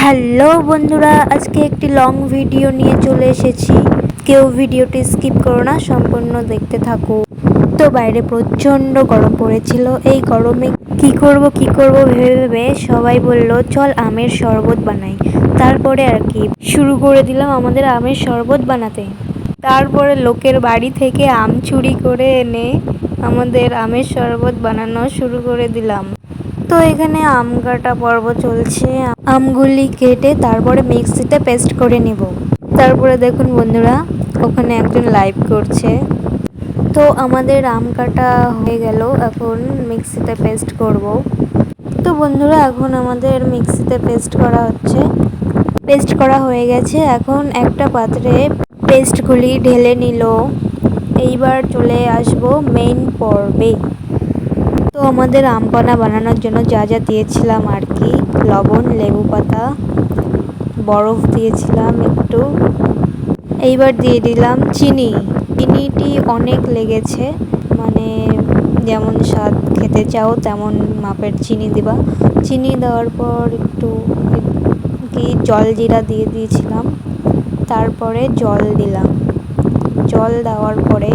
Hello বন্ধুরা, আজকে একটি লং ভিডিও নিয়ে চলে এসেছি। কেউ ভিডিওটি স্কিপ করো না, সম্পূর্ণ দেখতে থাকো। তো বাইরে প্রচণ্ড গরম পড়েছিল। এই গরমে কি করব ভেবে ভেবে সবাই বলল চল আমের শরবত বানাই। তারপরে আর কি শুরু করে দিলাম আমাদের আমের শরবত বানাতে। তারপরে লোকের বাড়ি থেকে আম চুরি করে এনে আমাদের আমের শরবত বানানো শুরু করে দিলাম। তো এখানে আম কাটা পর্ব চলছে। আমগুলি কেটে তারপরে মিক্সিতে পেস্ট করে নেব। তারপরে দেখুন বন্ধুরা, ওখানে একজন লাইভ করছে। তো আমাদের আম কাটা হয়ে গেল, এখন মিক্সিতে পেস্ট করব। তো বন্ধুরা, এখন আমাদের মিক্সিতে পেস্ট করা হচ্ছে। পেস্ট করা হয়ে গেছে, এখন একটা পাত্রে পেস্টগুলি ঢেলে নিল। এইবার চলে আসবো মেইন পর্বে। তো আমাদের আম পানা বানানোর জন্য যা যা দিয়েছিলাম আর কি, লবণ, লেবু পাতা, বরফ দিয়েছিলাম একটু। এইবার দিয়ে দিলাম চিনি। চিনিটি অনেক লেগেছে, মানে যেমন স্বাদ খেতে চাও তেমন মাপের চিনি দিবা। চিনি দেওয়ার পর একটু কি জলজিরা দিয়ে দিয়েছিলাম। তারপরে জল দিলাম। জল দেওয়ার পরে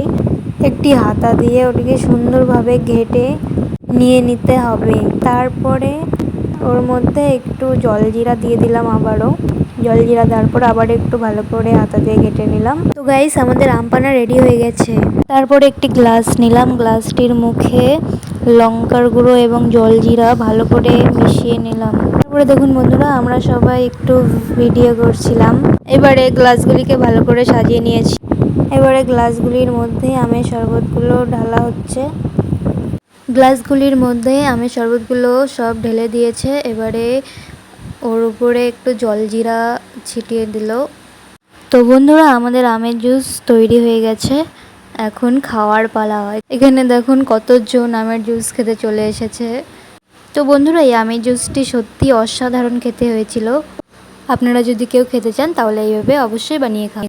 একটি হাতা দিয়ে ওটিকে সুন্দরভাবে ঘেটে নিয়ে নিতে হবে। তারপরে ওর মধ্যে একটু জলজিরা দিয়ে দিলাম আবারও। জলজিরা দেওয়ার পর আবার একটু ভালো করে হাতা দিয়ে ঘেটে নিলাম। তো গাইস, আমাদের আম পানা রেডি হয়ে গেছে। তারপরে একটি গ্লাস নিলাম, গ্লাসটির মুখে লঙ্কার গুঁড়ো এবং জলজিরা ভালো করে মিশিয়ে নিলাম। তারপরে দেখুন বন্ধুরা, আমরা সবাই একটু ভিডিও করছিলাম। এবারে গ্লাসগুলিকে ভালো করে সাজিয়ে নিয়েছি। এবারে গ্লাসগুলির মধ্যে আমের শরবতগুলো ঢালা হচ্ছে। গ্লাসগুলির মধ্যে আমের শরবতগুলো সব ঢেলে দিয়েছে। এবারে ওর উপরে একটু জলজিরা ছিটিয়ে দিল। তো বন্ধুরা, আমাদের আমের জুস তৈরি হয়ে গেছে। এখন খাওয়ার পালা হয়। এখানে দেখুন কতজন আমের জুস খেতে চলে এসেছে। তো বন্ধুরা, এই আমের জুসটি সত্যি অসাধারণ খেতে হয়েছিল। আপনারা যদি কেউ খেতে চান তাহলে এইভাবে অবশ্যই বানিয়ে খান।